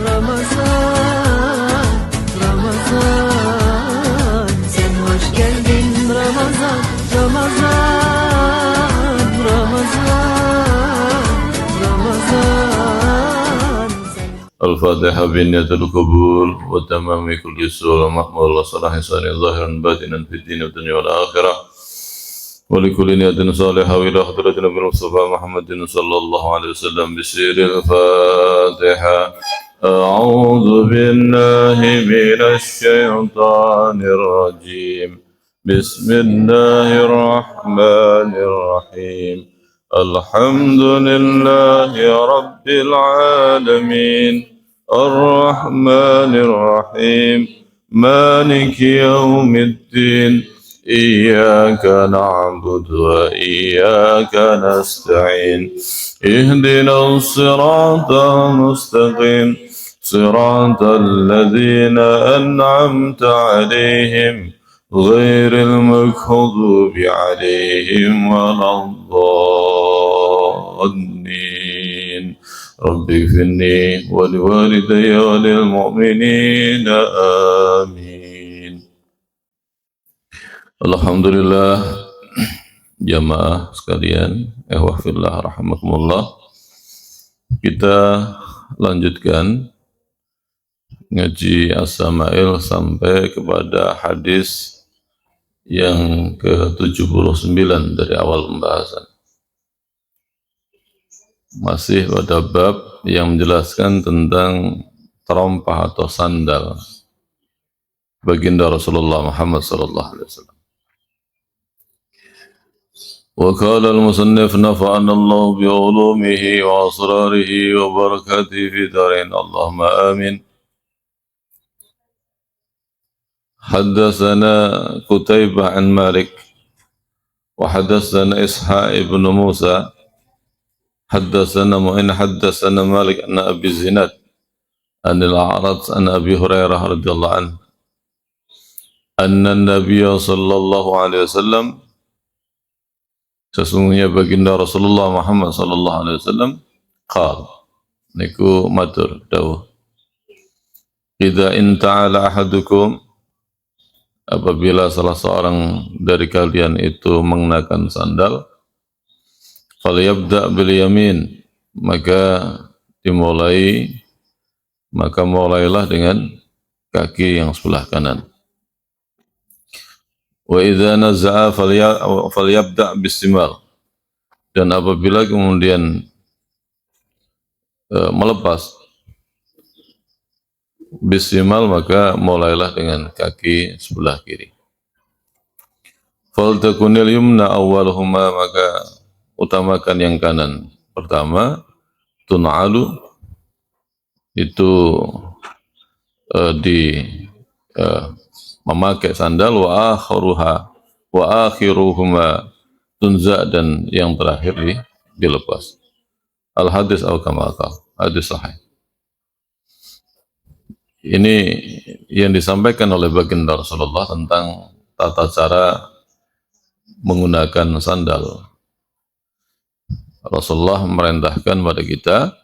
Ramazan, Ramazan, sen hoş geldin Ramazan, Ramazan, Ramazan, Ramazan. Al-Fatihah binniyatil qabul wa tamami kulli sul maqbul wa salahi sani zahiran batinan fid din wa dunya wal akhirah wa li kulli niyatin salihah wa ila hadratin nabiy Mustafa Muhammadin sallallahu alaihi wasallam bi sirril Fatihah. A'udzu billahi minasy syaithanir rajim. Bismillahirrahmanirrahim. Alhamdulillahi rabbil alamin. Ar-Rahmanir Rahim. Maliki yaumiddin. Iyyaka na'budu wa iyyaka nasta'in. Ihdinas siratal mustaqim. Siratal ladzina an'amta 'alaihim ghairil maghdubi 'alaihim waladdallin. Rabbi ighfirli wa liwalidayya wa lil mu'minina amin. Alhamdulillah, jamaah sekalian, fillah rahimakumullah. Kita lanjutkan ngaji As-Samail sampai kepada hadis yang ke-79 dari awal pembahasan. Masih pada bab yang menjelaskan tentang terompah atau sandal baginda Rasulullah Muhammad sallallahu alaihi wasallam. Wa qala al-musannif nafa'ana Allah bi ulumihi wa asrarihi wa barakatihi fi darin. Allahumma amin. Haddatsana Qutaibah an Malik wa haddatsana Ishaq ibn Musa. حدثنا معين حدثنا مالك عن أبي الزناد عن الأعرج عن أبي هريرة رضي الله عنه أن النبي صلى الله عليه وسلم sesungguhnya baginda Rasulullah Muhammad sallallahu alaihi wasallam qala niku matur dawuh idza inta'ala ahadukum apabila salah seorang dari kalian itu mengenakan sandal falyabda bil yamin maka mulailah dengan kaki yang sebelah kanan. Wa idza naza'a falyabda bis simal dan apabila kemudian melepas bis simal maka mulailah dengan kaki sebelah kiri. Fal takunil yumna awwaluhuma maka utamakan yang kanan. Pertama, tun'alu itu memakai sandal wa akhiruhuma tunza dan yang terakhir dilepas. Al hadis atau kamal hadis sahih. Ini yang disampaikan oleh baginda Rasulullah tentang tata cara menggunakan sandal. Rasulullah merintahkan pada kita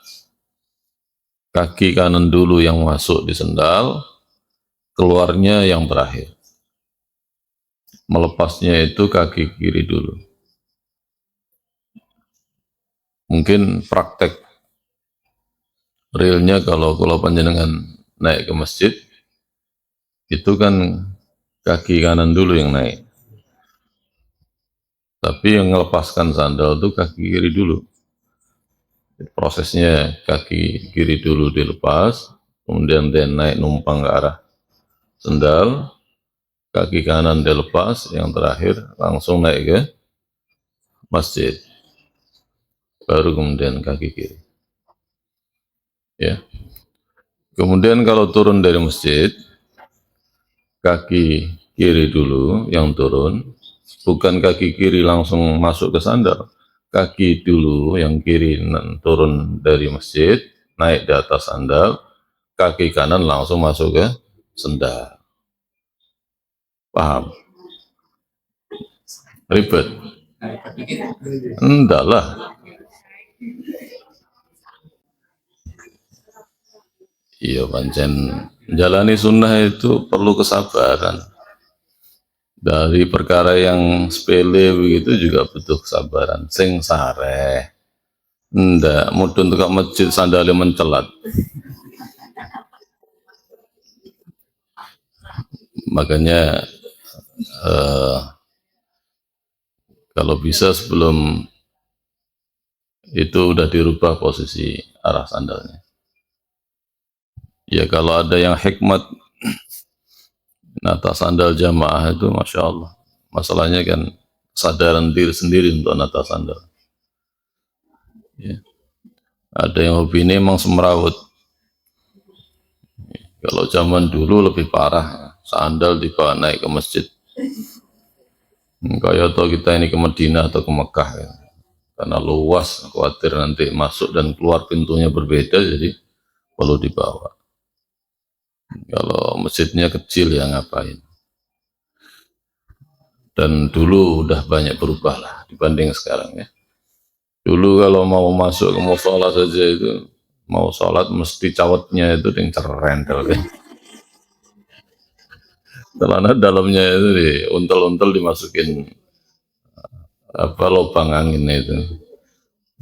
kaki kanan dulu yang masuk di sandal, keluarnya yang terakhir. Melepasnya itu kaki kiri dulu. Mungkin praktek realnya kalau panjenengan naik ke masjid, itu kan kaki kanan dulu yang naik. Tapi yang melepaskan sandal itu kaki kiri dulu. Prosesnya kaki kiri dulu dilepas, kemudian dia naik numpang ke arah sandal, kaki kanan dilepas, yang terakhir langsung naik ke masjid. Baru kemudian kaki kiri. Ya. Kemudian kalau turun dari masjid, kaki kiri dulu yang turun. Bukan kaki kiri langsung masuk ke sandal, kaki dulu yang kiri turun dari masjid, naik di atas sandal, kaki kanan langsung masuk ke sandal. Paham? Ribet? Enggak lah. Iya pancen jalani sunnah itu perlu kesabaran. Dari perkara yang sepele begitu juga butuh kesabaran. Sing sareh ndak mudun tukang masjid sandalnya mencelat. Makanya eh, kalau bisa sebelum itu udah dirubah posisi arah sandalnya. Ya kalau ada yang hikmat nata sandal jamaah itu Masya Allah. Masalahnya kan kesadaran diri sendiri untuk nata sandal. Ya. Ada yang hobi ini emang semrawut. Kalau zaman dulu lebih parah, sandal dibawa naik ke masjid. Kayak atau kita ini ke Madinah atau ke Mekah ya. Karena luas, khawatir nanti masuk dan keluar pintunya berbeda, jadi perlu dibawa. Kalau masjidnya kecil ya ngapain. Dan dulu udah banyak berubah lah dibanding sekarang ya. Dulu kalau mau masuk ke musola saja itu, mau sholat mesti cawatnya itu yang cerendel ya. Celana dalamnya itu diuntel-untel dimasukin apa lubang angin itu.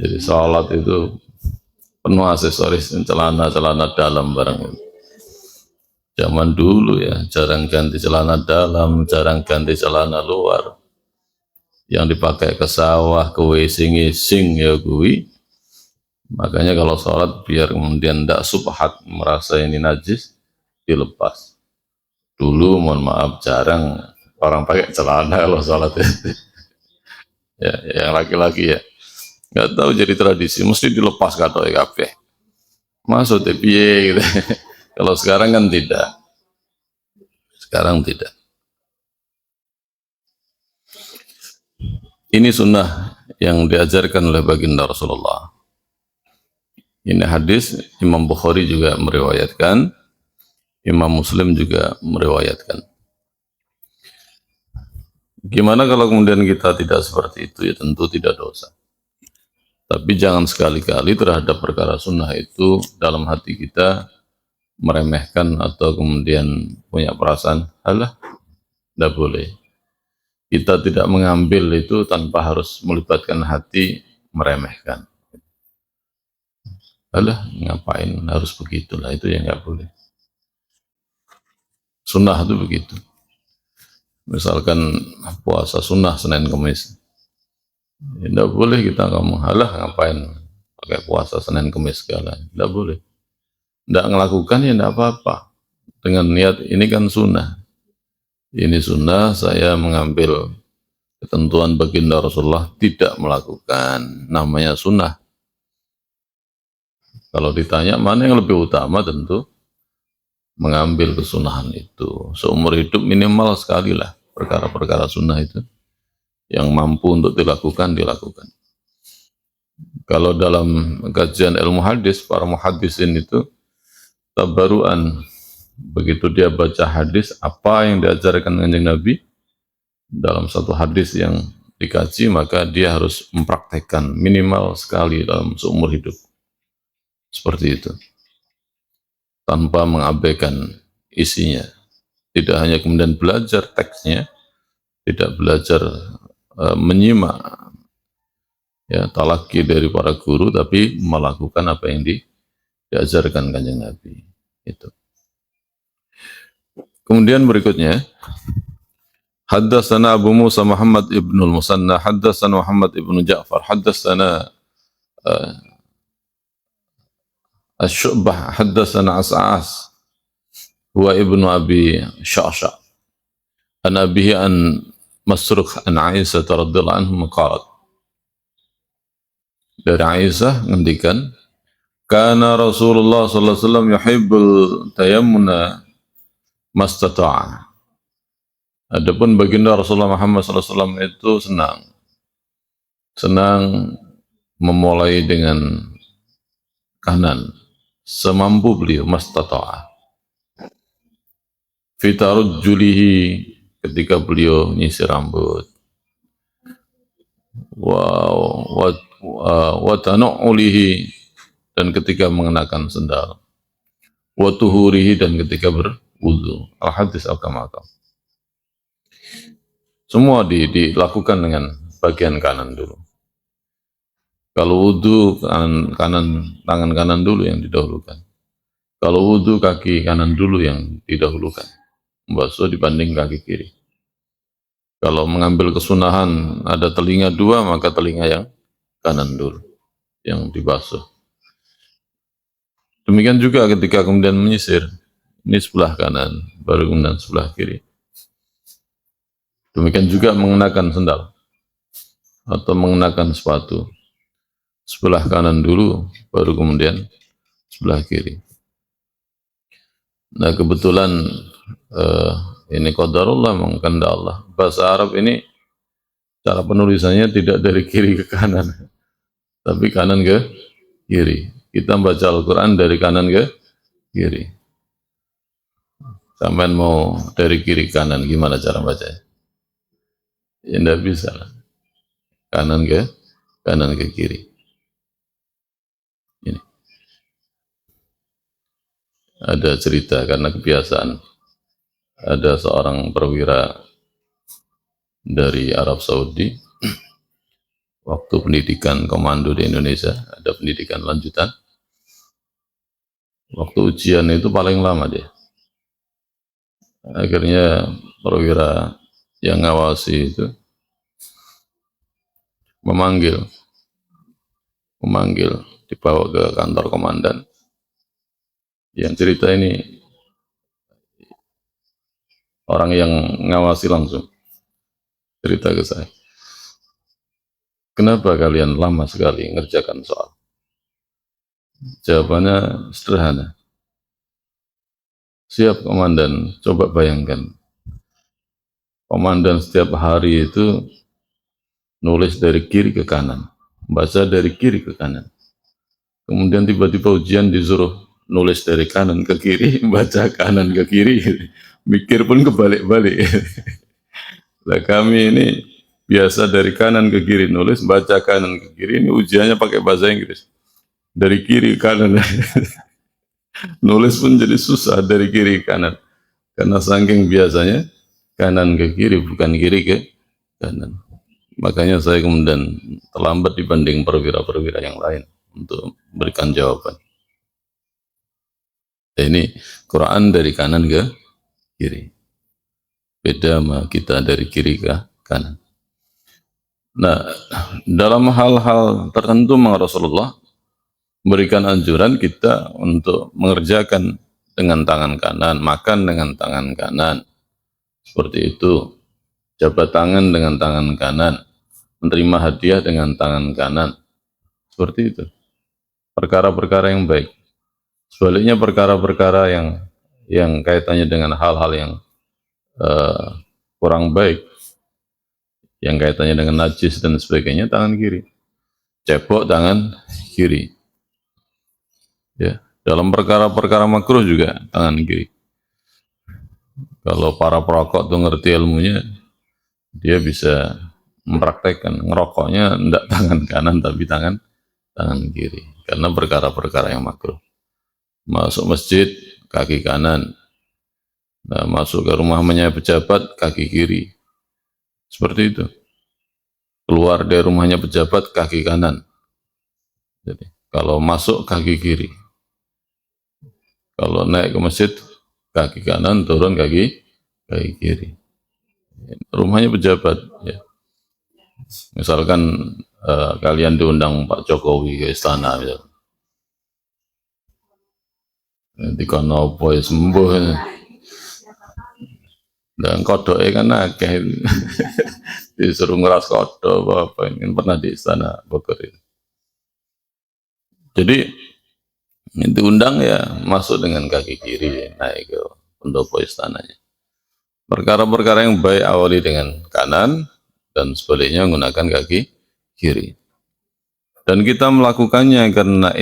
Jadi sholat itu penuh aksesoris celana dalam barang itu. Zaman dulu ya jarang ganti celana dalam, jarang ganti celana luar. Yang dipakai ke sawah, ke WC ngising ya gue. Makanya kalau sholat biar kemudian tidak subhat merasa ini najis, dilepas. Dulu mohon maaf jarang orang pakai celana kalau sholat ya, yang laki-laki ya nggak tahu jadi tradisi mesti dilepas kata kabeh masuk piye gitu. Kalau sekarang kan tidak, ini sunnah yang diajarkan oleh baginda Rasulullah. Ini hadis Imam Bukhari juga meriwayatkan, Imam Muslim juga meriwayatkan. Gimana kalau kemudian kita tidak seperti itu? Ya tentu tidak dosa. Tapi jangan sekali-kali terhadap perkara sunnah itu dalam hati kita meremehkan atau kemudian punya perasaan, alah, tidak boleh. Kita tidak mengambil itu tanpa harus melibatkan hati meremehkan. Alah, ngapain harus begitulah, itu yang nggak boleh. Sunnah itu begitu. Misalkan puasa sunnah Senin Kemis, tidak boleh kita ngomong, halah ngapain pakai puasa Senin Kemis segala, tidak boleh. Tidak melakukan ya tidak apa-apa. Dengan niat ini kan sunnah. Ini sunnah, saya mengambil ketentuan baginda Rasulullah tidak melakukan, namanya sunnah. Kalau ditanya mana yang lebih utama, tentu mengambil kesunahan itu. Seumur hidup minimal sekali lah perkara-perkara sunnah itu yang mampu untuk dilakukan. Kalau dalam kajian ilmu hadis, para muhaddisin itu tabaruan, begitu dia baca hadis apa yang diajarkan Kanjeng Nabi dalam satu hadis yang dikaji, maka dia harus mempraktekkan minimal sekali dalam seumur hidup. Seperti itu, tanpa mengabaikan isinya. Tidak hanya kemudian belajar teksnya, tidak belajar menyimak ya talaki dari para guru, tapi melakukan apa yang diajarkan Kanjeng Nabi. Itu. Kemudian berikutnya, haddatsana Abu Musa Muhammad ibn al-Musanna, haddatsana Muhammad ibn Ja'far, haddatsana Asy-Syu'bah, haddatsana As'as huwa ibnu Abi Sya'sha an abihi an Masruq an Aisyah radhiyallahu anhu qalat, dari Aisyah ngendikan, kana Rasulullah sallallahu alaihi wasallam yuhibbul tayammuna mastata'a. Adapun baginda Rasulullah Muhammad sallallahu alaihi wasallam itu senang memulai dengan kanan semampu beliau, mastata'a. Fitarujjulihi, ketika beliau nyisir rambut, wa tanu'ulihi, dan ketika mengenakan sendal, wa tuhurihi, dan ketika berwudu. Al-hadis al-kamakam. Semua dilakukan dengan bagian kanan dulu. Kalau wudu tangan kanan dulu yang didahulukan. Kalau wudu kaki kanan dulu yang didahulukan. Membasuh dibanding kaki kiri. Kalau mengambil kesunahan ada telinga dua, maka telinga yang kanan dulu yang dibasuh. Demikian juga ketika kemudian menyisir, ini sebelah kanan, baru kemudian sebelah kiri. Demikian juga mengenakan sendal atau mengenakan sepatu, sebelah kanan dulu, baru kemudian sebelah kiri. Nah kebetulan ini qadarullah, mengkehendak Allah. Bahasa Arab ini cara penulisannya tidak dari kiri ke kanan, tapi kanan ke kiri. Kita baca Al-Quran dari kanan ke kiri. Sampai mau dari kiri ke kanan, gimana cara bacanya? Ya tidak bisa lah. Kanan ke kiri. Ini ada cerita karena kebiasaan. Ada seorang perwira dari Arab Saudi, waktu pendidikan komando di Indonesia, ada pendidikan lanjutan. Waktu ujian itu paling lama dia. Akhirnya perwira yang ngawasi itu memanggil, dibawa ke kantor komandan. Yang cerita ini orang yang ngawasi langsung cerita ke saya. Kenapa kalian lama sekali ngerjakan soal? Jawabannya sederhana. Siap komandan, coba bayangkan. Komandan setiap hari itu nulis dari kiri ke kanan, baca dari kiri ke kanan. Kemudian tiba-tiba ujian disuruh nulis dari kanan ke kiri, baca kanan ke kiri, mikir pun kebalik-balik. Nah, kami ini biasa dari kanan ke kiri nulis, baca kanan ke kiri, ini ujiannya pakai bahasa Inggris. Dari kiri ke kanan. Nulis pun jadi susah dari kiri ke kanan. Karena saking biasanya kanan ke kiri, bukan kiri ke kanan. Makanya saya kemudian terlambat dibanding perwira-perwira yang lain untuk berikan jawaban. Ini Quran dari kanan ke kiri. Beda sama kita dari kiri ke kanan. Nah, dalam hal-hal tertentu Rasulullah berikan anjuran kita untuk mengerjakan dengan tangan kanan, makan dengan tangan kanan. Seperti itu. Jabat tangan dengan tangan kanan, menerima hadiah dengan tangan kanan. Seperti itu. Perkara-perkara yang baik. Sebaliknya perkara-perkara yang kaitannya dengan hal-hal yang kurang baik, yang kaitannya dengan najis dan sebagainya, tangan kiri. Cebok tangan kiri. Ya, dalam perkara-perkara makruh juga tangan kiri. Kalau para perokok tuh ngerti ilmunya, dia bisa mempraktekkan ngerokoknya tidak tangan kanan tapi tangan kiri, karena perkara-perkara yang makruh. Masuk masjid kaki kanan, nah, masuk ke rumahnya pejabat kaki kiri, seperti itu. Keluar dari rumahnya pejabat kaki kanan. Jadi kalau masuk kaki kiri, kalau naik ke masjid kaki kanan, turun kaki kiri. Rumahnya pejabat, ya. Misalkan kalian diundang Pak Jokowi ke istana, ya. Nanti kono boy sembuh, dan kodoknya kan akeh. Disuruh ngeras kodok apa ini pernah di istana Bogor itu. Jadi diundang ya masuk dengan kaki kiri, naik ke pendopo istananya. Perkara-perkara yang baik awali dengan kanan dan sebaliknya menggunakan kaki kiri. Dan kita melakukannya karena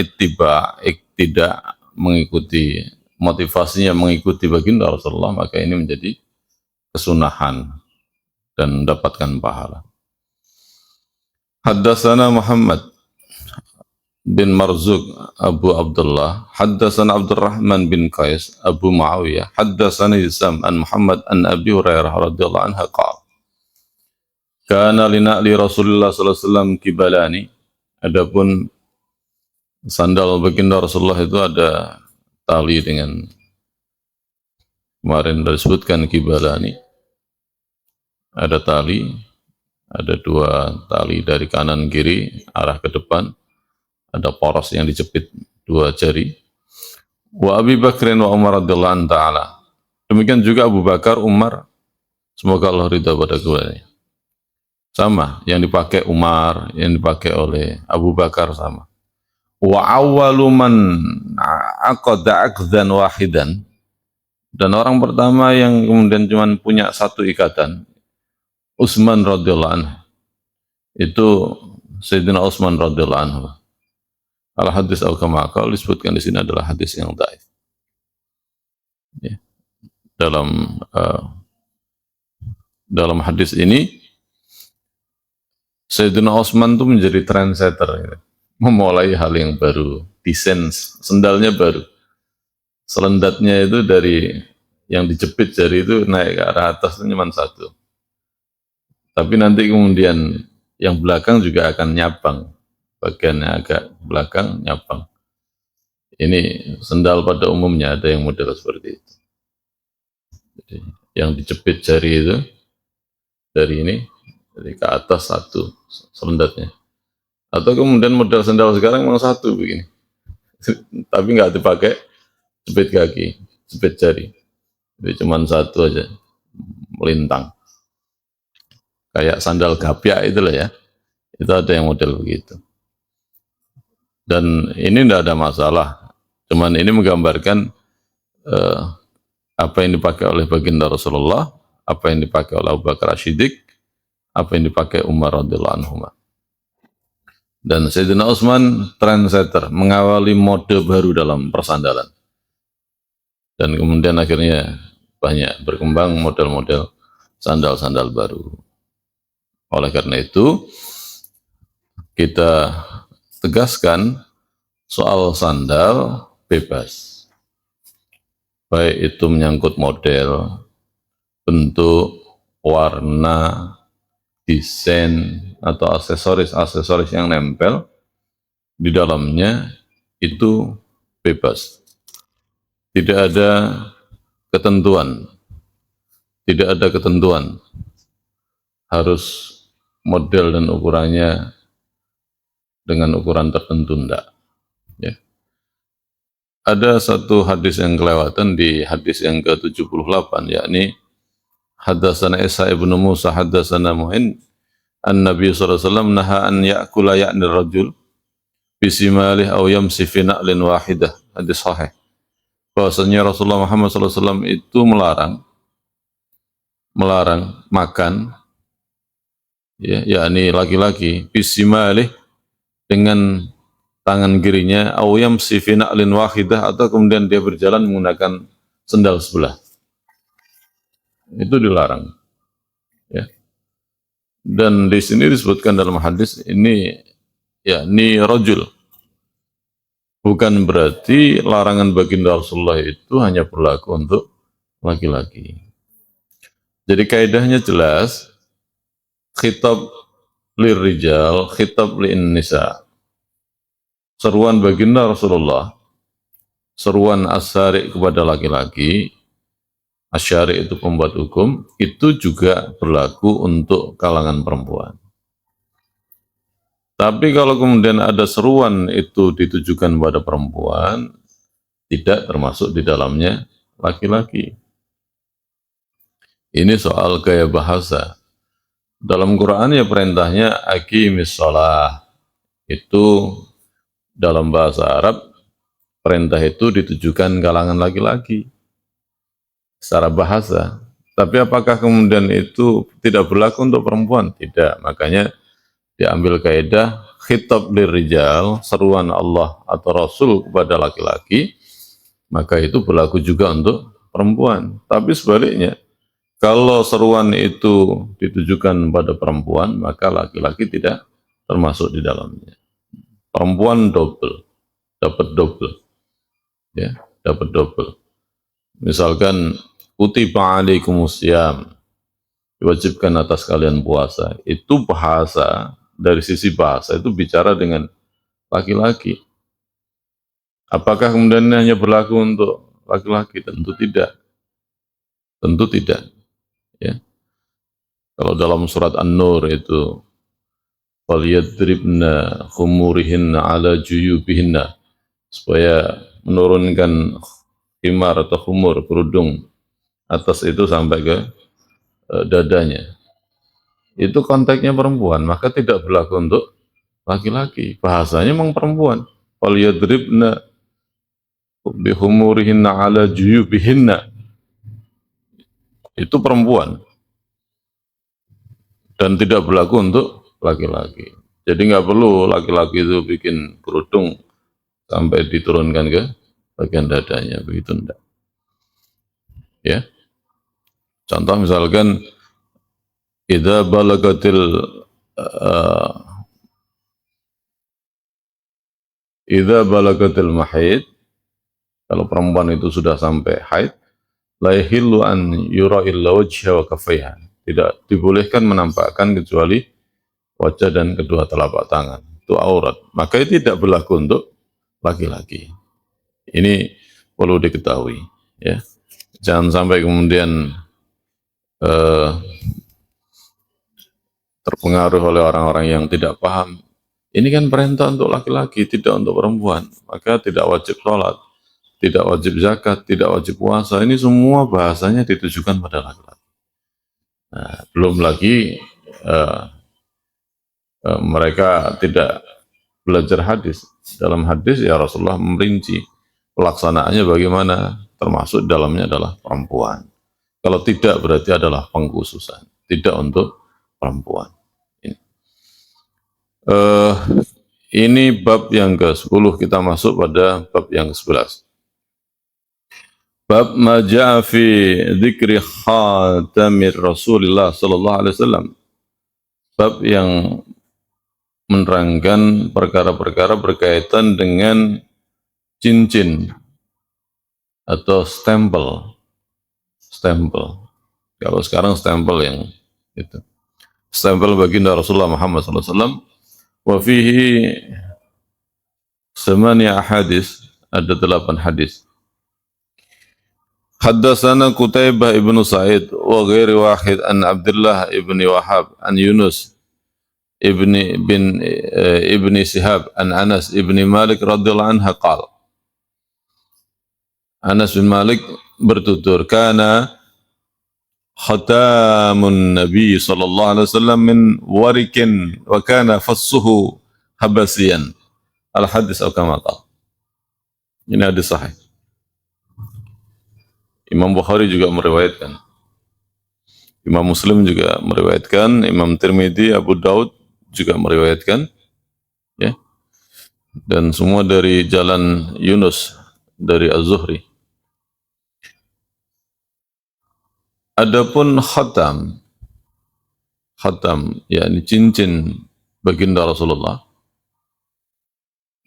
tidak mengikuti, motivasinya mengikuti baginda Rasulullah, maka ini menjadi kesunahan dan mendapatkan pahala. Haddatsana Muhammad bin Marzuq Abu Abdullah haddatsana Abdurrahman bin Qais Abu Muawiyah haddatsana Hisam an Muhammad an Abi Hurairah radhiyallahu anhu qala kana lina li Rasulullah sallallahu alaihi wasallam kibalani. Adapun sandal baginda Rasulullah itu ada tali dengan kemarin disebutkan kibalani, ada tali, ada dua tali dari kanan kiri arah ke depan, ada poros yang dijepit dua jari. Wa Abi Bakrin wa Umar radhiyallahu anhu ta'ala. Demikian juga Abu Bakar, Umar, semoga Allah ridha pada keduanya. Sama, yang dipakai Umar, yang dipakai oleh Abu Bakar sama. Wa awwalu man aqada aqdan wahidan. Dan orang pertama yang kemudian cuma punya satu ikatan, Utsman radhiyallahu anhu. Itu Sayyidina Utsman radhiyallahu anhu. Al-hadis al-kamakal disebutkan di sini adalah hadis yang dhaif. Ya. Dalam hadis ini Sayyidina Utsman itu menjadi trendsetter, gitu. Memulai hal yang baru, desain sendalnya baru, selendatnya itu dari yang dijepit jari itu naik ke arah atas itu cuma satu, tapi nanti kemudian yang belakang juga akan nyabang, bagiannya agak belakang nyabang. Ini sendal pada umumnya ada yang model seperti itu. Jadi, yang dijepit jari itu dari ini, dari ke atas satu selendatnya. Atau kemudian model sendal sekarang memang satu begini, tapi nggak dipakai jepit kaki, jepit jari. Jadi cuma satu aja, melintang. Kayak sandal gapyak itulah ya. Itu ada yang model begitu. Dan ini tidak ada masalah. Cuman ini menggambarkan apa yang dipakai oleh baginda Rasulullah, apa yang dipakai oleh Abu Bakar As-Siddiq, apa yang dipakai Umar radhiyallahu anhu. Dan Sayyidina Utsman trendsetter, mengawali mode baru dalam persandalan. Dan kemudian akhirnya banyak berkembang model-model sandal-sandal baru. Oleh karena itu, kita tegaskan soal sandal bebas. Baik itu menyangkut model, bentuk, warna, desain, atau aksesoris yang nempel di dalamnya itu bebas. Tidak ada ketentuan. Tidak ada ketentuan. Harus model dan ukurannya dengan ukuran tertentu, enggak. Ya. Ada satu hadis yang kelewatan di hadis yang ke-78, yakni haddatsana Isa ibnu Musa haddatsana Mu'in an-Nabi sallallahu alaihi wasallam naha an ya'kula ya'ni rajul bisimalih aw yamsi fi na'lin wahidah. Hadis sahih. Bahwasanya Rasulullah Muhammad sallallahu alaihi wasallam itu melarang makan, ya, yakni laki-laki bisimalih dengan tangan kirinya, aw yamsi fi na'lin wahidah, atau kemudian dia berjalan menggunakan sendal sebelah. Itu dilarang. Ya. Dan di sini disebutkan dalam hadis ini, yakni rajul. Bukan berarti larangan baginda Rasulullah itu hanya berlaku untuk laki-laki. Jadi kaidahnya jelas, khitab lirrijal, khitab linnisa. Seruan baginda Rasulullah, seruan asyari kepada laki-laki, asyari itu pembuat hukum, itu juga berlaku untuk kalangan perempuan. Tapi kalau kemudian ada seruan itu ditujukan pada perempuan, tidak termasuk di dalamnya laki-laki. Ini soal gaya bahasa. Dalam Quran ya perintahnya aqimis shalah. Itu dalam bahasa Arab, perintah itu ditujukan kalangan laki-laki secara bahasa. Tapi apakah kemudian itu tidak berlaku untuk perempuan? Tidak. Makanya diambil kaidah khitab lirrijal, seruan Allah atau Rasul kepada laki-laki, maka itu berlaku juga untuk perempuan. Tapi sebaliknya, kalau seruan itu ditujukan pada perempuan, maka laki-laki tidak termasuk di dalamnya. Perempuan double, dapat double, ya, dapat double. Misalkan kutiba alaikumusiyam, diwajibkan atas kalian puasa. Itu bahasa, dari sisi bahasa itu bicara dengan laki-laki. Apakah kemudian hanya berlaku untuk laki-laki? Tentu tidak. Tentu tidak. Ya. Kalau dalam surat An-Nur itu waliyadribna khumurihinna ala juyubihinna, supaya menurunkan khimar atau khumur, kerudung atas itu sampai ke dadanya. Itu konteksnya perempuan, maka tidak berlaku untuk laki-laki. Bahasanya memang perempuan. Waliyadribna bihumurihinna ala juyubihinna, itu perempuan dan tidak berlaku untuk laki-laki. Jadi nggak perlu laki-laki itu bikin kerudung sampai diturunkan ke bagian dadanya, begitu enggak. Ya. Contoh misalkan idza balagatil uh, idza balagatil mahid, kalau perempuan itu sudah sampai haid, la yahillu an yura illa wajha wa kaffaiha. Tidak dibolehkan menampakkan kecuali wajah dan kedua telapak tangan. Itu aurat. Maka itu tidak berlaku untuk laki-laki. Ini perlu diketahui, ya. Jangan sampai kemudian terpengaruh oleh orang-orang yang tidak paham. Ini kan perintah untuk laki-laki, tidak untuk perempuan. Maka tidak wajib sholat, tidak wajib zakat, tidak wajib puasa. Ini semua bahasanya ditujukan pada laki-laki. Nah, belum lagi mereka tidak belajar hadis. Dalam hadis ya Rasulullah merinci pelaksanaannya bagaimana, termasuk dalamnya adalah perempuan. Kalau tidak berarti adalah pengkhususan, tidak untuk perempuan. Ini bab yang ke-10, kita masuk pada bab yang ke-11. Bab ma ja'a fi dzikri khatamir Rasulillah sallallahu alaihi wasallam. Bab yang menerangkan perkara-perkara berkaitan dengan cincin atau stempel. Stempel. Kalau sekarang stempel yang itu. Stempel baginda Rasulullah Muhammad sallallahu alaihi wasallam. Wa fihi 8 hadis, ada 8 hadis. Haddatsana Qutaibah ibnu Sa'id wa ghairi wahid an Abdullah ibni Wahab an Yunus ibni Sihab an Anas ibni Malik radhiyallahu anhu qala. Anas bin Malik bertutur, kana khatamun Nabi sallallahu alaihi wasallam min warikin wa kana fassuhu habasiyan. Al-hadis atau kama qala. Ini hadis sahih. Imam Bukhari juga meriwayatkan, Imam Muslim juga meriwayatkan, Imam Tirmidzi, Abu Daud juga meriwayatkan, ya. Dan semua dari jalan Yunus dari Az-Zuhri. Adapun khatam, yakni cincin baginda Rasulullah,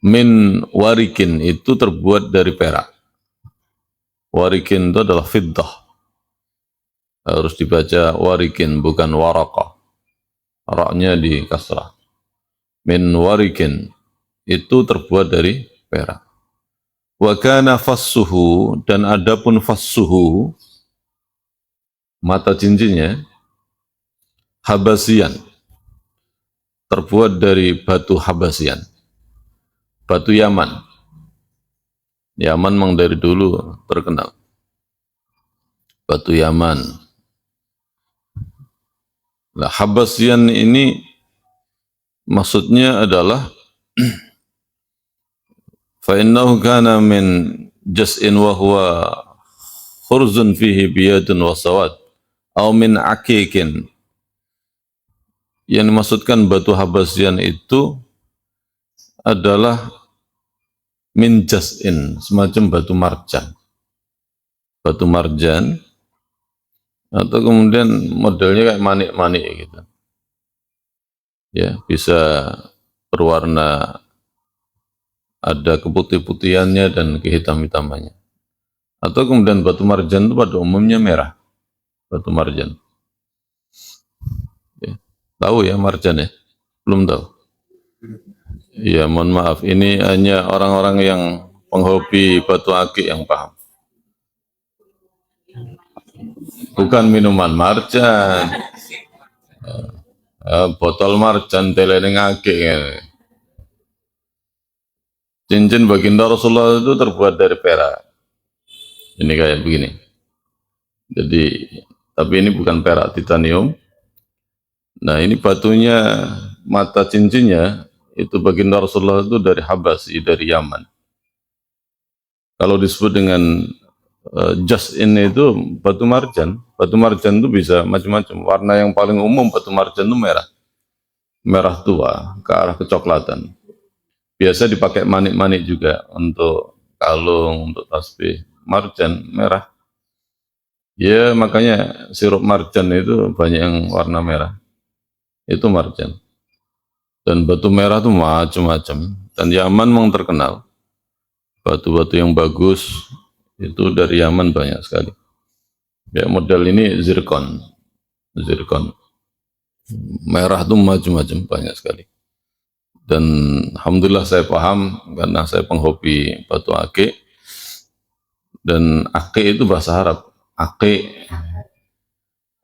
min warikin, itu terbuat dari perak. Warikin itu adalah fiddah. Harus dibaca warikin, bukan waraqah. Ra-nya di kasrah. Min warikin, itu terbuat dari perak. Wa kana fassuhu, dan adapun fassuhu, mata cincinnya, habasian, terbuat dari batu habasian, batu Yaman. Yaman memang dari dulu terkenal. Batu Yaman. Nah, habasian ini maksudnya adalah fa innahu kana min jas'in wa huwa khurzun fihi biyadun wa sawad aw min aqiqin. Yang dimaksudkan batu habasian itu adalah min jas'in, semacam batu marjan. Batu marjan, atau kemudian modelnya kayak manik-manik gitu. Ya, bisa berwarna ada keputih-putihannya dan kehitam-hitamannya. Atau kemudian batu marjan itu pada umumnya merah, batu marjan. Ya. Tahu ya marjan ya? Belum tahu? Ya, mohon maaf, ini hanya orang-orang yang penghobi batu akik yang paham. Bukan minuman marjan. Botol marjan telening akik ya. Cincin baginda Rasulullah itu terbuat dari perak. Ini kayak begini. Jadi, tapi ini bukan perak, titanium. Nah, ini batunya, mata cincinnya, itu baginda Rasulullah itu dari Habasyi, dari Yaman. Kalau disebut dengan just in itu batu marjan itu bisa macam-macam. Warna yang paling umum batu marjan itu merah. Merah tua, ke arah kecoklatan. Biasa dipakai manik-manik juga untuk kalung, untuk tasbih. Marjan merah. Ya makanya sirup marjan itu banyak yang warna merah. Itu marjan. Dan batu merah itu macam-macam. Dan Yaman memang terkenal. Batu-batu yang bagus itu dari Yaman banyak sekali. Ya model ini zirkon. Zirkon. Merah itu macam-macam banyak sekali. Dan alhamdulillah saya paham karena saya penghobi batu akik. Dan akik itu bahasa Arab. Akik,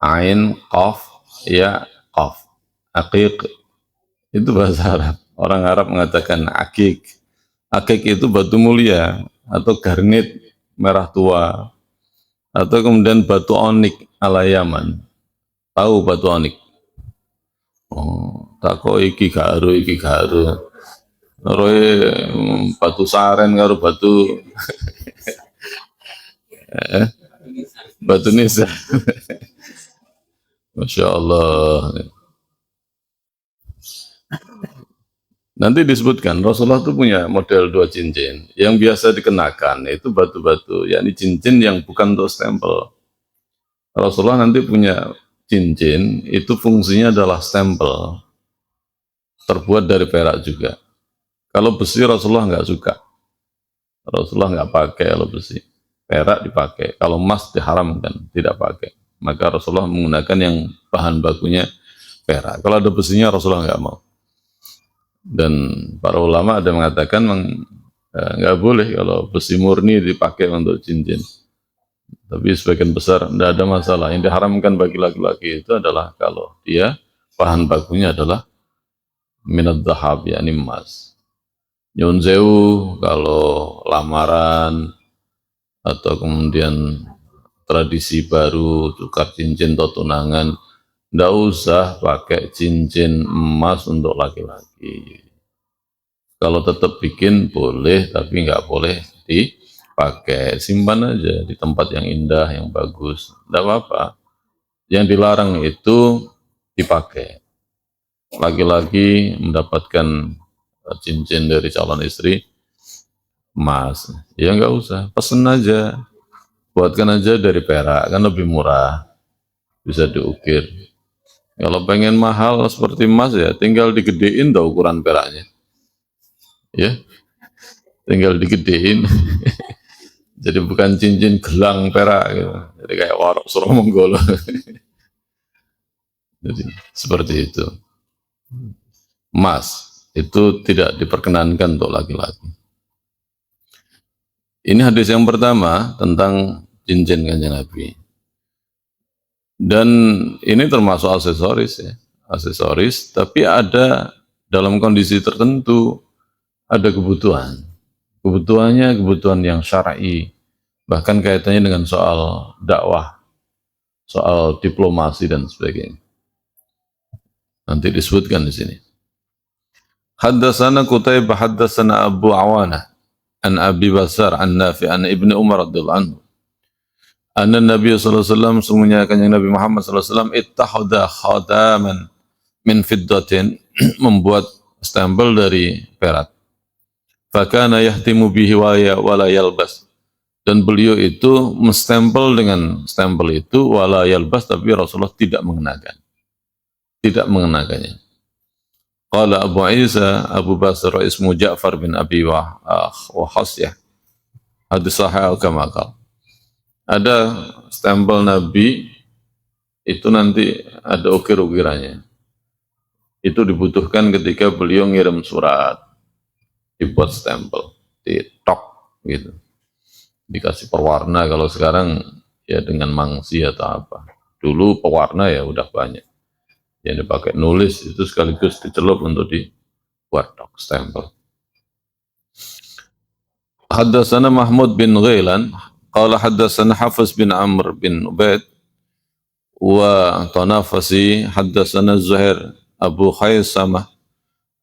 ain, qaf, ya, qaf. Akik itu bahasa Arab. Orang Arab mengatakan akik. Akik itu batu mulia atau garnet merah tua atau kemudian batu onik ala Yaman. Tahu batu onik? Oh, tako iki garu. Roe batu saren karo batu batu nisa. Masya Allah. Nanti disebutkan Rasulullah itu punya model 2 cincin yang biasa dikenakan itu batu-batu, yakni cincin yang bukan untuk stempel. Rasulullah nanti punya cincin itu fungsinya adalah stempel, terbuat dari perak juga. Kalau besi Rasulullah nggak suka, Rasulullah nggak pakai kalau besi. Perak dipakai, kalau emas diharamkan, tidak pakai. Maka Rasulullah menggunakan yang bahan bakunya perak. Kalau ada besinya Rasulullah nggak mau. Dan para ulama ada mengatakan nggak boleh kalau besi murni dipakai untuk cincin. Tapi sebagian besar tidak ada masalah. Yang diharamkan bagi laki-laki itu adalah kalau dia bahan bakunya adalah minad dhahab, yakni emas. Nyun sewu kalau lamaran atau kemudian tradisi baru tukar cincin atau tunangan, nggak usah pakai cincin emas untuk laki-laki. Kalau tetap bikin boleh, tapi nggak boleh dipakai. Simpan aja di tempat yang indah, yang bagus. Nggak apa-apa. Yang dilarang itu dipakai. Laki-laki mendapatkan cincin dari calon istri, emas. Ya nggak usah, pesen aja. Buatkan aja dari perak, kan lebih murah. Bisa diukir. Kalau pengen mahal seperti emas ya tinggal digedein tuh ukuran peraknya. Ya, tinggal digedein. Jadi bukan cincin gelang perak gitu. Jadi kayak warok Suromonggolo. Jadi seperti itu. Emas itu tidak diperkenankan untuk laki-laki. Ini hadis yang pertama tentang cincin Kanjeng Nabi. Dan ini termasuk aksesoris ya. Aksesoris, tapi ada dalam kondisi tertentu ada kebutuhan. Kebutuhannya kebutuhan yang syar'i, bahkan kaitannya dengan soal dakwah, soal diplomasi dan sebagainya. Nanti disebutkan di sini. Haddatsana Qutaibah haddatsana Abu Awanah an Abi Basar an Nafi' an Ibnu Umar radhiyallahu anhu. Anna Nabi sallallahu alaihi wasallam sungguhnya kanjeng Nabi Muhammad sallallahu alaihi wasallam ittahada khataman min fiddatin membuat stempel dari perak. Fakana yahtimu bihi wala yalbas. Dan beliau itu menstempel dengan stempel itu wala yalbas, tapi Rasulullah tidak mengenakan. Tidak mengenakannya. Qala Abu Isa Abu Basr ismu Ja'far bin Abi Wahasyah. Hadis sahih kama qala. Ada stempel Nabi itu nanti ada ukir-ukirannya. Itu dibutuhkan ketika beliau ngirim surat, dibuat stempel, ditok gitu. Dikasih pewarna, kalau sekarang ya dengan mangsi atau apa. Dulu pewarna ya udah banyak. Yang dipakai nulis itu sekaligus dicelup untuk dibuat tok stempel. Haddatsana Mahmud bin Ghailan qala haddatsana Hafiz bin Amr bin Ubaid wa Tanafasi haddatsana Zuhair Abu Khaisamah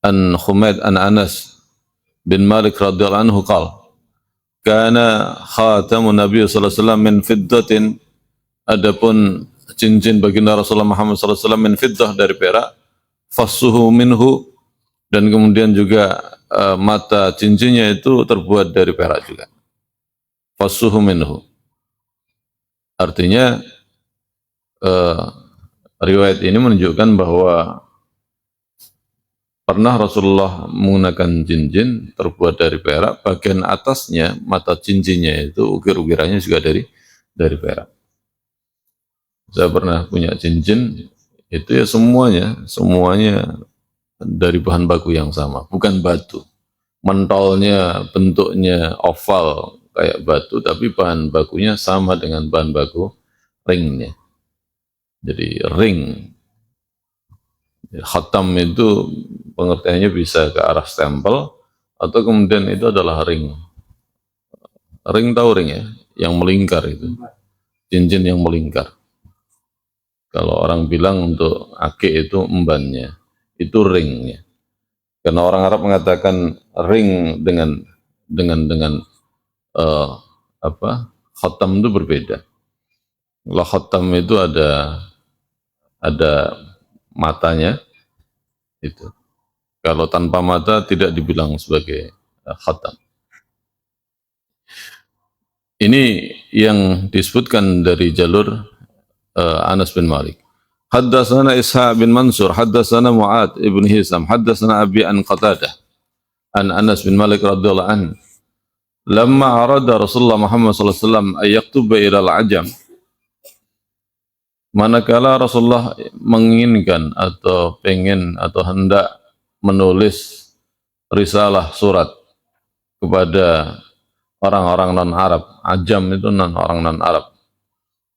an Humaid an Anas bin Malik radhiyallahu anhu qala kana khatamun Nabi sallallahu alaihi wasallam min fiddatin, adapun cincin baginda Rasulullah Muhammad sallallahu alaihi wasallam min fiddah dari perak, fassuhu minhu, dan kemudian juga mata cincinnya itu terbuat dari perak juga. Fassuhu minhu. Artinya riwayat ini menunjukkan bahwa pernah Rasulullah menggunakan cincin terbuat dari perak, bagian atasnya mata cincinnya itu ukir-ukirannya juga dari perak. Saya pernah punya cincin itu ya semuanya dari bahan baku yang sama, bukan batu. Mentolnya bentuknya oval kayak batu, tapi bahan bakunya sama dengan bahan baku ringnya. Jadi ring. Khatam itu pengertiannya bisa ke arah stempel, atau kemudian itu adalah ring. Ring tahu ring ya, yang melingkar itu. Cincin yang melingkar. Kalau orang bilang untuk akik itu embannya, itu ringnya. Karena orang Arab mengatakan ring dengan khatam itu berbeda. Kalau khatam itu ada matanya itu. Kalau tanpa mata tidak dibilang sebagai khatam. Ini yang disebutkan dari jalur Anas bin Malik. Haddatsana Ishaq bin Mansur, haddatsana Mu'ad ibn Hisam, haddatsana Abi an Qatadah an Anas bin Malik radhiyallahu anhu. Lamma arada Rasulullah Muhammad sallallahu alaihi wasallam ay yaktuba ila al-ajam. Manakala Rasulullah menginginkan atau pengen atau hendak menulis risalah surat kepada orang-orang non-Arab, ajam itu orang non-Arab,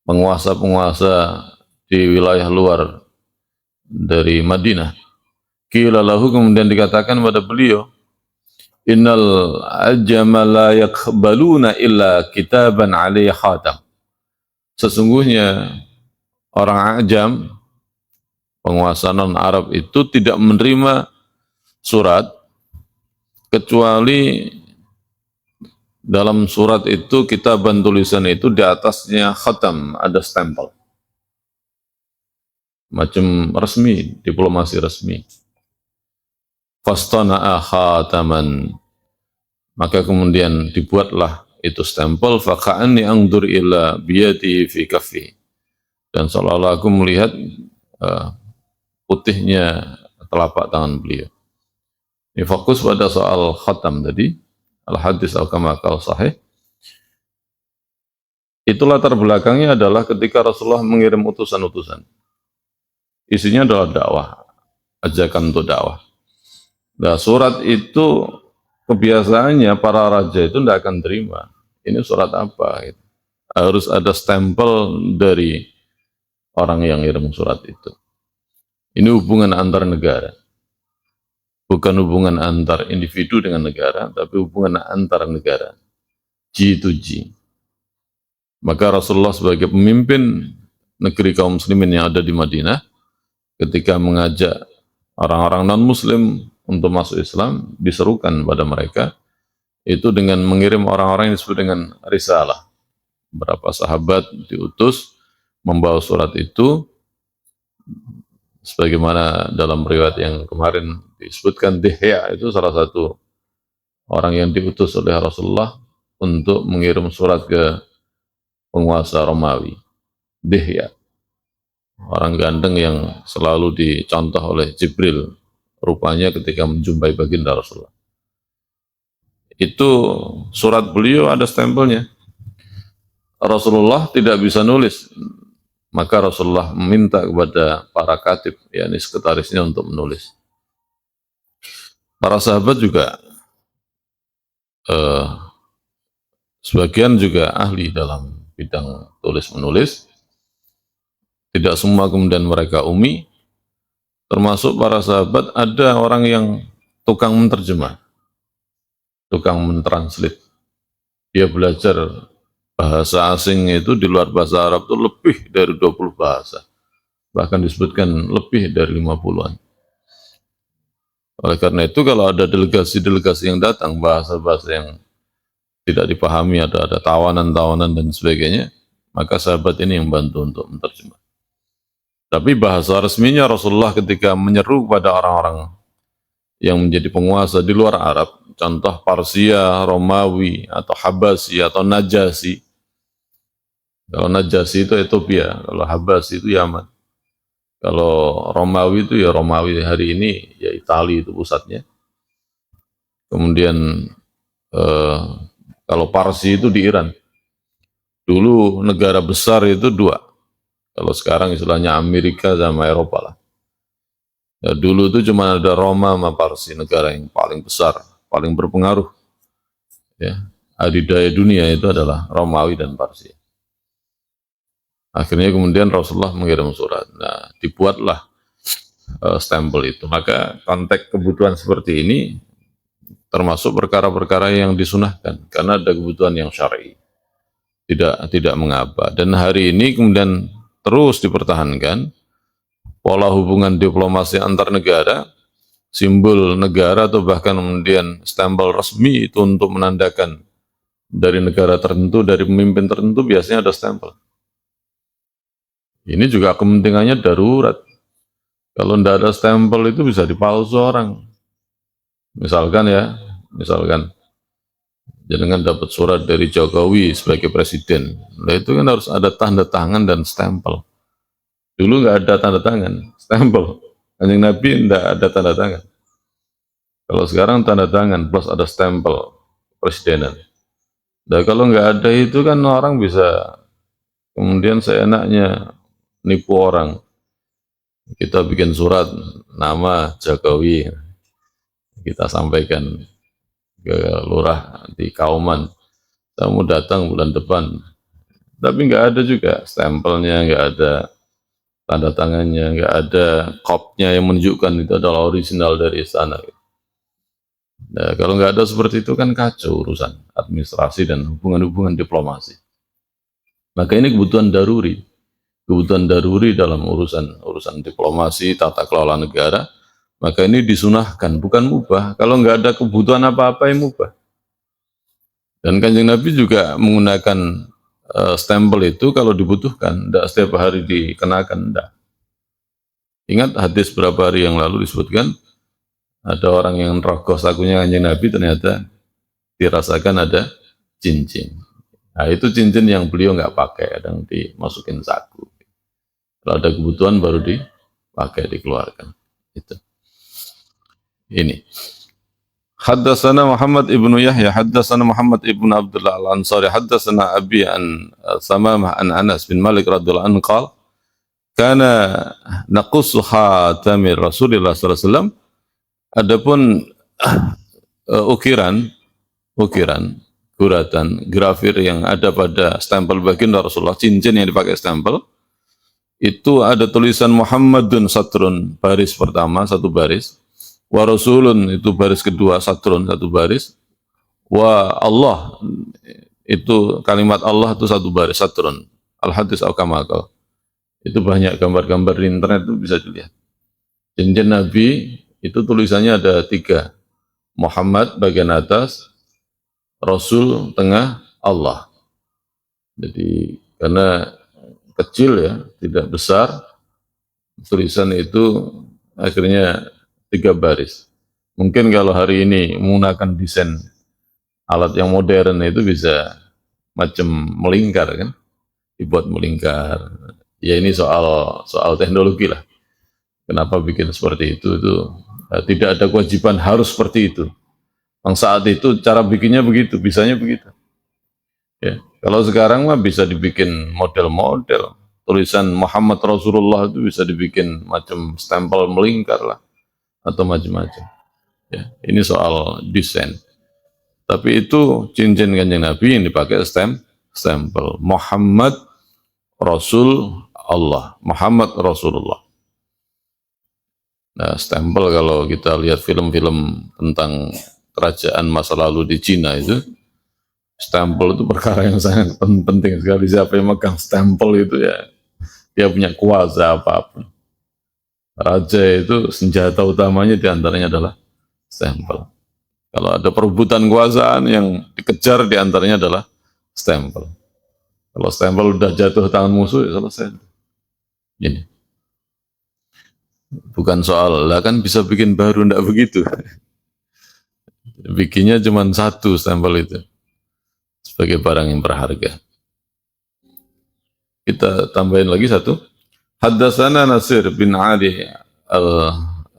penguasa-penguasa di wilayah luar dari Madinah. Qila lahu, kemudian dikatakan pada beliau, innal ajama la yakbaluna illa kitaban alaihi khatam. Sesungguhnya orang ajam, penguasa non-Arab itu tidak menerima surat kecuali dalam surat itu, kitaban tulisan itu di atasnya khatam, ada stempel. Macam resmi, diplomasi resmi. Fastana'a khataman. Maka kemudian dibuatlah itu stempel, faka'anni angdur ila biyati fi kaffi. Dan seolah-olah aku melihat putihnya telapak tangan beliau. Ini fokus pada soal khatam tadi, al-hadis al-kamakal sahih. Itu latar belakangnya adalah ketika Rasulullah mengirim utusan-utusan. Isinya adalah dakwah, ajakan untuk dakwah. Nah, surat itu kebiasaannya para raja itu tidak akan terima. Ini surat apa? Gitu. Harus ada stempel dari orang yang ngirim surat itu. Ini hubungan antar negara. Bukan hubungan antar individu dengan negara, tapi hubungan antar negara. G2G. Maka Rasulullah sebagai pemimpin negeri kaum muslimin yang ada di Madinah, ketika mengajak orang-orang non-muslim untuk masuk Islam, diserukan pada mereka, itu dengan mengirim orang-orang yang disebut dengan risalah. Berapa sahabat diutus membawa surat itu, sebagaimana dalam riwayat yang kemarin disebutkan, Dihya itu salah satu orang yang diutus oleh Rasulullah untuk mengirim surat ke penguasa Romawi. Dihya, orang ganteng yang selalu dicontoh oleh Jibril rupanya ketika menjumpai baginda Rasulullah. Itu surat beliau ada stempelnya. Rasulullah tidak bisa nulis, maka Rasulullah meminta kepada para katib, yakni sekretarisnya, untuk menulis. Para sahabat juga sebagian juga ahli dalam bidang tulis-menulis. Tidak semua kemudian mereka umi, termasuk para sahabat ada orang yang tukang menterjemah, tukang mentranslate. Dia belajar bahasa asing itu di luar bahasa Arab itu lebih dari 20 bahasa. Bahkan disebutkan lebih dari 50-an. Oleh karena itu kalau ada delegasi-delegasi yang datang, bahasa-bahasa yang tidak dipahami, ada tawanan-tawanan dan sebagainya, maka sahabat ini yang bantu untuk menterjemah. Tapi bahasa resminya Rasulullah ketika menyeru kepada orang-orang yang menjadi penguasa di luar Arab, contoh Parsia, Romawi, atau Habasi, atau Najasi. Kalau Najasi itu Ethiopia, kalau Habasi itu Yaman. Kalau Romawi itu ya Romawi hari ini, ya Italia itu pusatnya. Kemudian kalau Parsi itu di Iran. Dulu negara besar itu dua. Kalau sekarang istilahnya Amerika sama Eropa lah. Ya, dulu itu cuma ada Roma sama Parsi, negara yang paling besar, paling berpengaruh. Ya, adidaya dunia itu adalah Romawi dan Parsi. Akhirnya kemudian Rasulullah mengirim surat. Nah, dibuatlah stempel itu. Maka konteks kebutuhan seperti ini termasuk perkara-perkara yang disunahkan karena ada kebutuhan yang syar'i. Tidak mengapa. Dan hari ini kemudian terus dipertahankan pola hubungan diplomasi antar negara, simbol negara atau bahkan kemudian stempel resmi itu untuk menandakan dari negara tertentu, dari pemimpin tertentu biasanya ada stempel. Ini juga kepentingannya darurat. Kalau tidak ada stempel itu bisa dipalsu orang. Misalkan jangan dapat surat dari Jokowi sebagai presiden. Nah itu kan harus ada tanda tangan dan stempel. Dulu nggak ada tanda tangan, stempel. Kanjeng Nabi tidak ada tanda tangan. Kalau sekarang tanda tangan plus ada stempel presidenan. Nah kalau nggak ada itu kan orang bisa kemudian seenaknya nipu orang. Kita bikin surat nama Jokowi, kita sampaikan ke lurah di Kauman, kamu datang bulan depan, tapi nggak ada juga stempelnya, nggak ada tanda tangannya, nggak ada kopnya yang menunjukkan itu adalah orisinal dari istana. Nah, kalau nggak ada seperti itu kan kacau urusan administrasi dan hubungan-hubungan diplomasi. Maka ini kebutuhan daruri dalam urusan diplomasi, tata kelola negara. Maka ini disunahkan, bukan mubah. Kalau nggak ada kebutuhan apa-apa yang mubah. Dan Kanjeng Nabi juga menggunakan stempel itu kalau dibutuhkan, tidak setiap hari dikenakan, tidak. Ingat hadis beberapa hari yang lalu disebutkan, ada orang yang rogoh sakunya Kanjeng Nabi, ternyata dirasakan ada cincin. Nah itu cincin yang beliau nggak pakai, kadang dimasukin saku. Kalau ada kebutuhan baru dipakai, dikeluarkan. Itu. Ini. Haddatsana Muhammad ibnu Yahya, haddatsana Muhammad ibnu Abdullah al-Ansari, haddatsana Abi an Samamah an Anas bin Malik radhiyallahu anhu qala kana naqussu khatamir Rasulullah sallallahu alaihi wasallam. Adapun guratan, grafir yang ada pada stempel baginda Rasulullah, cincin yang dipakai stempel, itu ada tulisan Muhammadun satrun, baris pertama, satu baris, wa Rasulun, itu baris kedua, satrun, satu baris, wa Allah, itu kalimat Allah itu satu baris, satrun, al-hadis al-kamakal. Itu banyak gambar-gambar di internet itu bisa dilihat. Cincin Nabi itu tulisannya ada 3. Muhammad bagian atas, Rasul tengah, Allah. Jadi karena kecil ya, tidak besar, tulisan itu akhirnya 3 baris. Mungkin kalau hari ini menggunakan desain alat yang modern itu bisa macam melingkar kan, dibuat melingkar. Ya ini soal teknologi lah. Kenapa bikin seperti itu Tidak ada kewajiban harus seperti itu. Yang saat itu cara bikinnya begitu, bisanya begitu. Ya. Kalau sekarang mah bisa dibikin model-model. Tulisan Muhammad Rasulullah itu bisa dibikin macam stempel melingkar lah, atau macam-macam. Ya. Ini soal desain. Tapi itu cincin Kanjeng Nabi yang dipakai stempel Muhammad Rasul Allah, Muhammad Rasulullah. Nah, stempel kalau kita lihat film-film tentang kerajaan masa lalu di Cina itu, stempel itu perkara yang sangat penting sekali. Siapa yang megang stempel itu ya dia punya kuasa apapun. Raja itu senjata utamanya diantaranya adalah stempel. Kalau ada perebutan kekuasaan yang dikejar diantaranya adalah stempel. Kalau stempel udah jatuh tangan musuh ya selesai. Ini bukan soal lah kan bisa bikin baru, ndak begitu. Bikinnya cuma satu stempel itu sebagai barang yang berharga. Kita tambahin lagi satu. Haddatsana Nasir bin Ali al-Jahdumi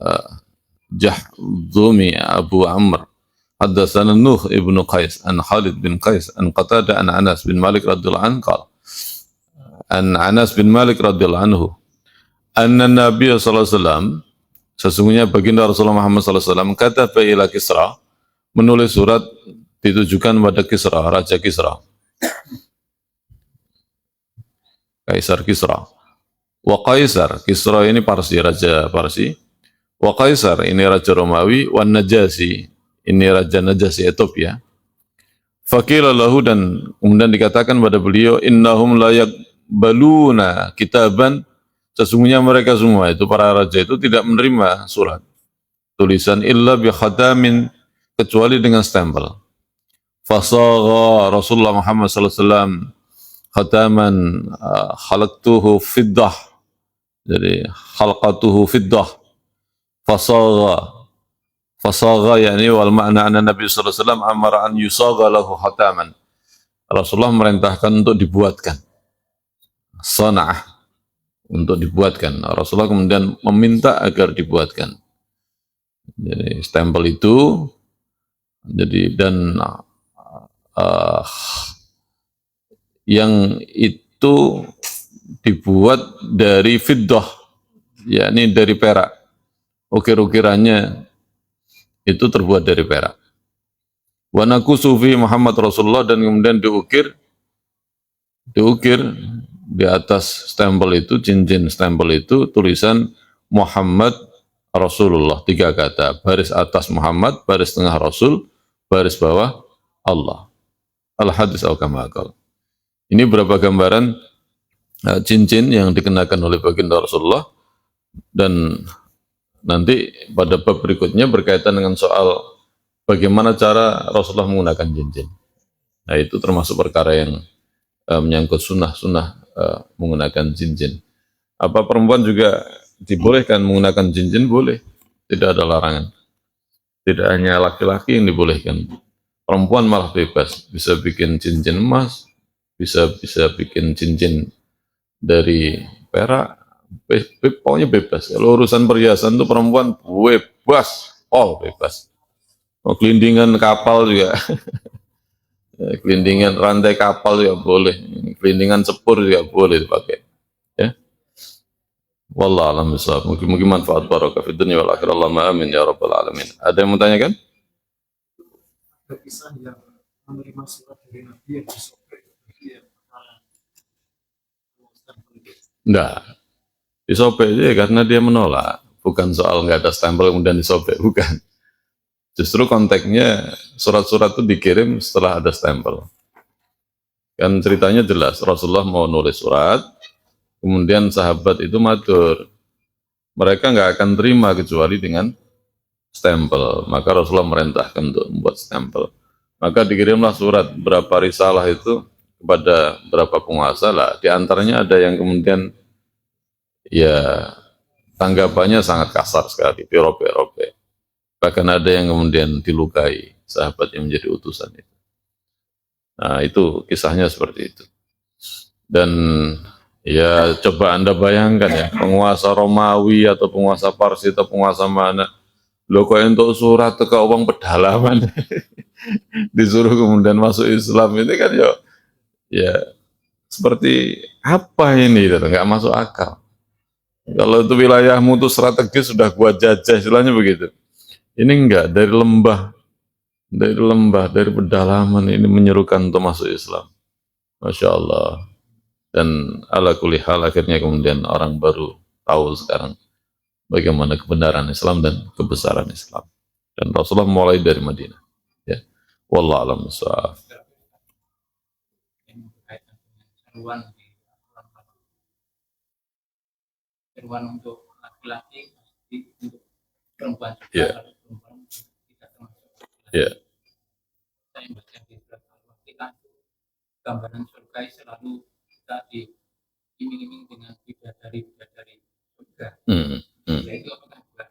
Abu Amr. Haddatsana Nuh ibnu Qais an Khalid bin Qais an Qatada an Anas bin Malik radhiyallahu anhu qala. An Anas bin Malik radhiyallahu anhu anna Nabi sallallahu alaihi wasallam, sesungguhnya baginda Rasulullah Muhammad sallallahu alaihi wasallam kata ila Kisra, menulis surat ditujukan pada Kisra, Raja Kisra, Kaisar Kisra. Wa Kaisar, Kisra ini Parsi, Raja Parsi. Wa Kaisar ini Raja Romawi. Wa Najasi ini Raja Najasi Ethiopia. Faqila lahu, dan kemudian dikatakan pada beliau, innahum la yaqbaluna kitaban, sesungguhnya mereka semua itu para raja itu tidak menerima surat tulisan illa bi khatamin, kecuali dengan stempel. Fasagha Rasulullah Muhammad sallallahu alaihi wasallam khataman khalaqtuhu fiddah, jadi khalqatuhu fiddah. Fasagha yakni wal makna anna Nabi sallallahu alaihi wasallam amara an yusagha lahu khataman. Rasulullah merintahkan untuk dibuatkan sana'ah, untuk dibuatkan. Rasulullah kemudian meminta agar dibuatkan. Jadi stempel itu, jadi dan yang itu dibuat dari fiddah, yakni dari perak. Ukir-ukirannya itu terbuat dari perak. Wa nakusu fi Muhammad Rasulullah, dan kemudian diukir di atas stempel itu, cincin stempel itu, tulisan Muhammad Rasulullah, 3 kata, baris atas Muhammad, baris tengah Rasul, baris bawah Allah. Al-hadis al-kamakal. Ini beberapa gambaran cincin yang dikenakan oleh baginda Rasulullah, dan nanti pada bab berikutnya berkaitan dengan soal bagaimana cara Rasulullah menggunakan cincin. Nah, itu termasuk perkara yang menyangkut sunnah menggunakan cincin. Apa perempuan juga dibolehkan menggunakan cincin? Boleh, tidak ada larangan. Tidak hanya laki-laki yang dibolehkan, perempuan malah bebas, bisa bikin cincin emas, bisa bikin cincin dari perak, pokoknya bebas. Kalau urusan perhiasan itu perempuan bebas, bebas. Mau kelindingan kapal juga, kelindingan rantai kapal juga boleh, kelindingan sepur juga boleh dipakai. Ya, wallah alam bisawab. Mungkin manfaat barakah fid dunya wal akhirah. Allahumma amin ya rabbal alamin. Ada yang mau tanyakan? Kisah yang menerima surat dari Nabi yang disobek. Enggak, disobek aja karena dia menolak. Bukan soal nggak ada stempel kemudian disobek, bukan. Justru konteksnya surat-surat itu dikirim setelah ada stempel. Kan ceritanya jelas, Rasulullah mau nulis surat, kemudian sahabat itu matur. Mereka nggak akan terima kecuali dengan stempel. Maka Rasulullah merintahkan untuk membuat stempel. Maka dikirimlah surat, berapa risalah itu kepada berapa penguasa lah. Di antaranya ada yang kemudian ya tanggapannya sangat kasar sekali, robe-robe. Bahkan ada yang kemudian dilukai sahabat yang menjadi utusan itu. Nah, itu kisahnya seperti itu. Dan ya coba Anda bayangkan ya, penguasa Romawi atau penguasa Parsi atau penguasa mana, Lo kok untuk surat ke uang pedalaman disuruh kemudian masuk Islam ini kan ya seperti apa ini gitu, nggak masuk akal. Kalau itu wilayahmu tuh strategis sudah gua jajah istilahnya begitu. Ini enggak dari pedalaman ini menyerukan untuk masuk Islam. Masya Allah. Dan ala kulli hal akhirnya kemudian orang baru tahu sekarang bagaimana kebenaran Islam dan kebesaran Islam. Dan Rasulullah mulai dari Madinah. Ya. Wallahu a'lam bishawab. yang berkaitan dengan seruan di seruan untuk laki-laki untuk perempuan juga, Yeah. kalau perempuan tidak termasuk. Yeah. Saya baca di surat Al-Waqiah gambaran surga selalu kita diiming-iming dengan bidadari surga. Yaitu apakah juga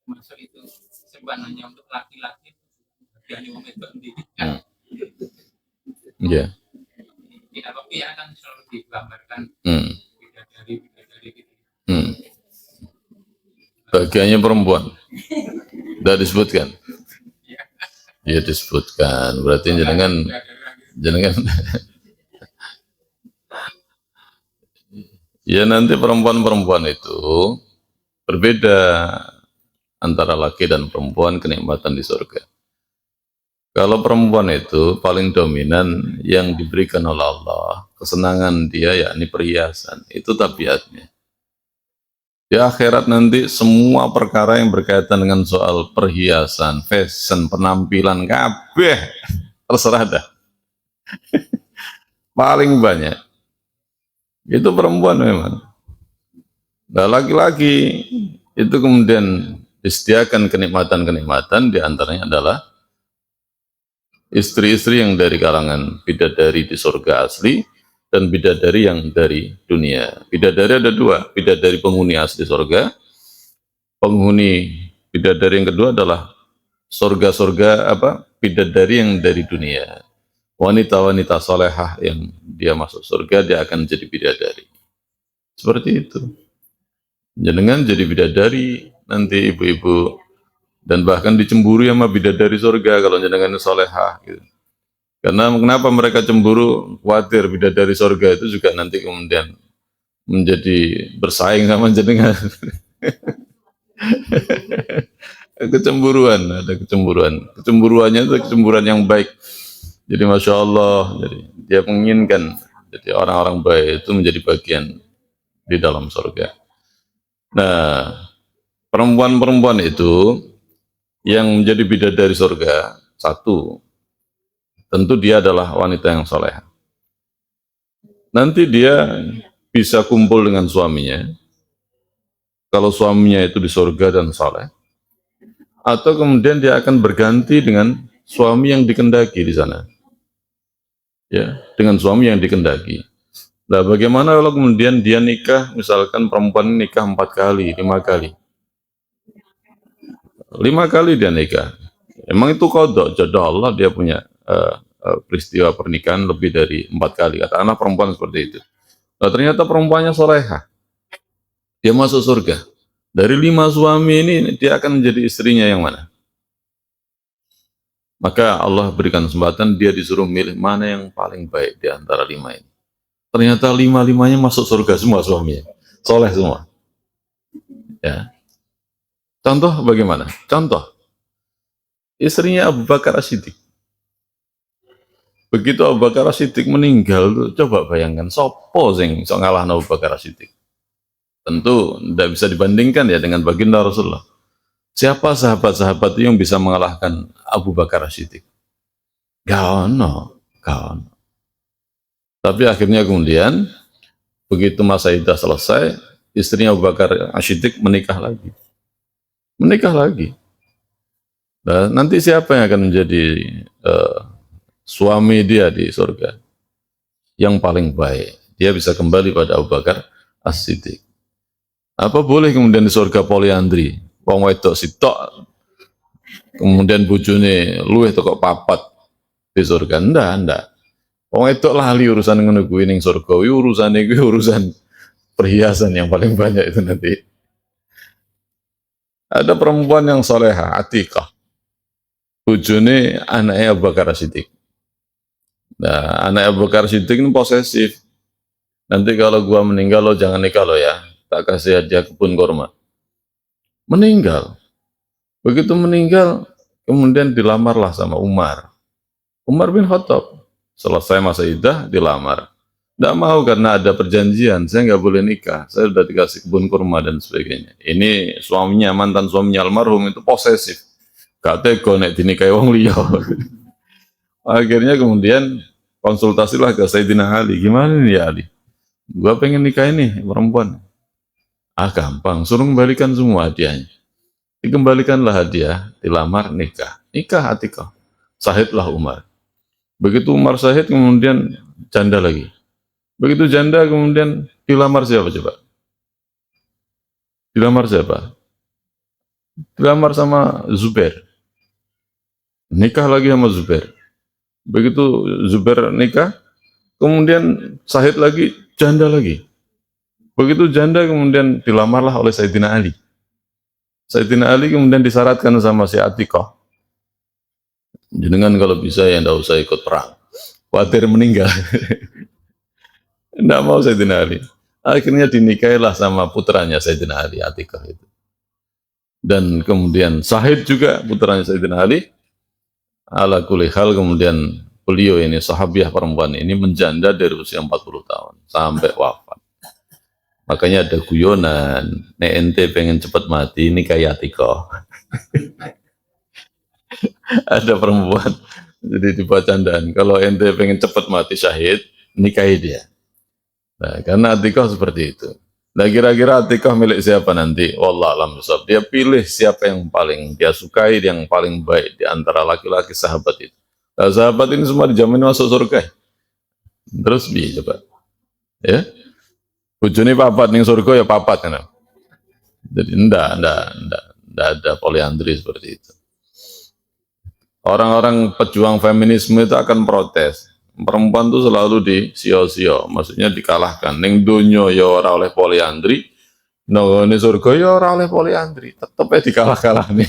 termasuk itu seruan hanya untuk laki-laki bagian yang itu pendidikan. Ya. Di Al-Waqiah kan selalu digambarkan bidadari gitu. Bagiannya perempuan. Tidak disebutkan. Ya disebutkan. Berarti jenengan ya nanti perempuan itu berbeda antara laki dan perempuan kenikmatan di surga. Kalau perempuan itu paling dominan yang diberikan oleh Allah, kesenangan dia yakni perhiasan, itu tabiatnya. Di akhirat nanti semua perkara yang berkaitan dengan soal perhiasan, fashion, penampilan, kabeh terserah dah. Paling banyak itu perempuan memang. Nah laki-laki itu kemudian disediakan kenikmatan-kenikmatan, diantaranya adalah istri-istri yang dari kalangan bidadari di surga asli dan bidadari yang dari dunia. Bidadari ada dua, bidadari penghuni asli surga, penghuni bidadari yang kedua adalah surga-surga bidadari yang dari dunia. Wanita-wanita solehah yang dia masuk surga, dia akan jadi bidadari. Seperti itu. Jenengan jadi bidadari, nanti ibu-ibu, dan bahkan dicemburu sama bidadari surga kalau jenengan solehah gitu. Karena kenapa mereka cemburu, khawatir bidadari surga itu juga nanti kemudian menjadi bersaing sama jenengan. Kecemburuan, ada kecemburuan. Kecemburuannya itu kecemburuan yang baik. Jadi Masya Allah, jadi dia menginginkan jadi orang-orang baik itu menjadi bagian di dalam surga. Nah, perempuan-perempuan itu yang menjadi bidadari surga, satu, tentu dia adalah wanita yang soleh. Nanti dia bisa kumpul dengan suaminya, kalau suaminya itu di surga dan soleh, atau kemudian dia akan berganti dengan suami yang dikendaki di sana. Ya, dengan suami yang dikendaki. Nah, bagaimana kalau kemudian dia nikah, misalkan perempuan nikah 4 kali, 5 kali. 5 kali dia nikah. Emang itu kodok, jodoh Allah dia punya peristiwa pernikahan lebih dari 4 kali. Kata anak perempuan seperti itu. Nah, ternyata perempuannya solehah. Dia masuk surga. Dari 5 suami ini, dia akan menjadi istrinya yang mana? Maka Allah berikan kesempatan, dia disuruh milih mana yang paling baik di antara 5 ini. Ternyata 5-5-nya masuk surga semua suaminya. Soleh semua. Ya. Contoh bagaimana? Contoh. Istrinya Abu Bakar As-Siddiq. Begitu Abu Bakar As-Siddiq meninggal, coba bayangkan, sopo sing sok ngalahno Abu Bakar As-Siddiq. Tentu tidak bisa dibandingkan ya dengan baginda Rasulullah. Siapa sahabat-sahabat yang bisa mengalahkan Abu Bakar As-Siddiq? Gak ono. Tapi akhirnya kemudian, begitu masa iddah selesai, istrinya Abu Bakar As-Siddiq menikah lagi. Nah, nanti siapa yang akan menjadi suami dia di surga? Yang paling baik. Dia bisa kembali pada Abu Bakar As-Siddiq. Apa boleh kemudian di surga poliandri? Wong wedok sitok, kemudian bojone luwih teko papat di surga. Ndak. Wong wedok lali urusan ngono kuwi ning surga. Urusan perhiasan yang paling banyak itu nanti. Ada perempuan yang soleha, Atikah. Bojone anaknya Abu Bakar Siddiq. Nah, anak Abu Bakar Siddiq ini posesif. Nanti kalau gua meninggal lo jangan nikah lo ya. Tak kasih hadiah kebun kurma. Meninggal. Begitu meninggal, kemudian dilamarlah sama Umar. Umar bin Khattab. Selesai masa iddah, dilamar. Tidak mau karena ada perjanjian, saya nggak boleh nikah. Saya sudah dikasih kebun kurma dan sebagainya. Ini suaminya, mantan suaminya almarhum itu posesif. Gak tega nek dinikahi wong liya. Akhirnya kemudian konsultasilah ke Sayyidina Ali. Gimana nih ya Ali? Gua pengen nikah ini perempuan. Ah gampang, suruh kembalikan semua hadiahnya. Dikembalikanlah hadiah, dilamar, nikah. Nikah Atikah. Sahidlah Umar. Begitu Umar sahid kemudian janda lagi. Begitu janda kemudian dilamar siapa coba? Dilamar siapa? Dilamar sama Zubair. Nikah lagi sama Zubair. Begitu Zubair nikah, kemudian sahid lagi, janda lagi. Begitu janda kemudian dilamarlah oleh Sayyidina Ali. Sayyidina Ali kemudian disyaratkan sama si Atikah. Jenengan kalau bisa ya ndak usah ikut perang. Khawatir meninggal. Ndak mau Sayyidina Ali. Akhirnya dinikahilah sama putranya Sayyidina Ali, Atikah itu. Dan kemudian sahid juga putranya Sayyidina Ali. Ala kulli hal kemudian beliau ini sahabiah perempuan ini menjanda dari usia 40 tahun sampai wafat. Makanya ada guyonan, nek ente pengen cepat mati nikahi Atikah. Ada perempuan jadi dibuat candaan, kalau ente pengen cepat mati syahid nikahi dia. Nah, karena Atikah seperti itu. Nah, kira-kira Atikah milik siapa nanti? Wallah alam bisawab. Dia pilih siapa yang paling dia sukai, yang paling baik di antara laki-laki sahabat itu. Nah, sahabat ini semua dijamin masuk surga. Terus bi coba. Ya. Bojone papat ning surga ya papat kan. Jadi enggak ada poliandri seperti itu. Orang-orang pejuang feminisme itu akan protes. Perempuan itu selalu disio-sio, maksudnya dikalahkan. Ning donya ya ora oleh poliandri, nang surga ya ora oleh poliandri, tetep dikalah-kalahne.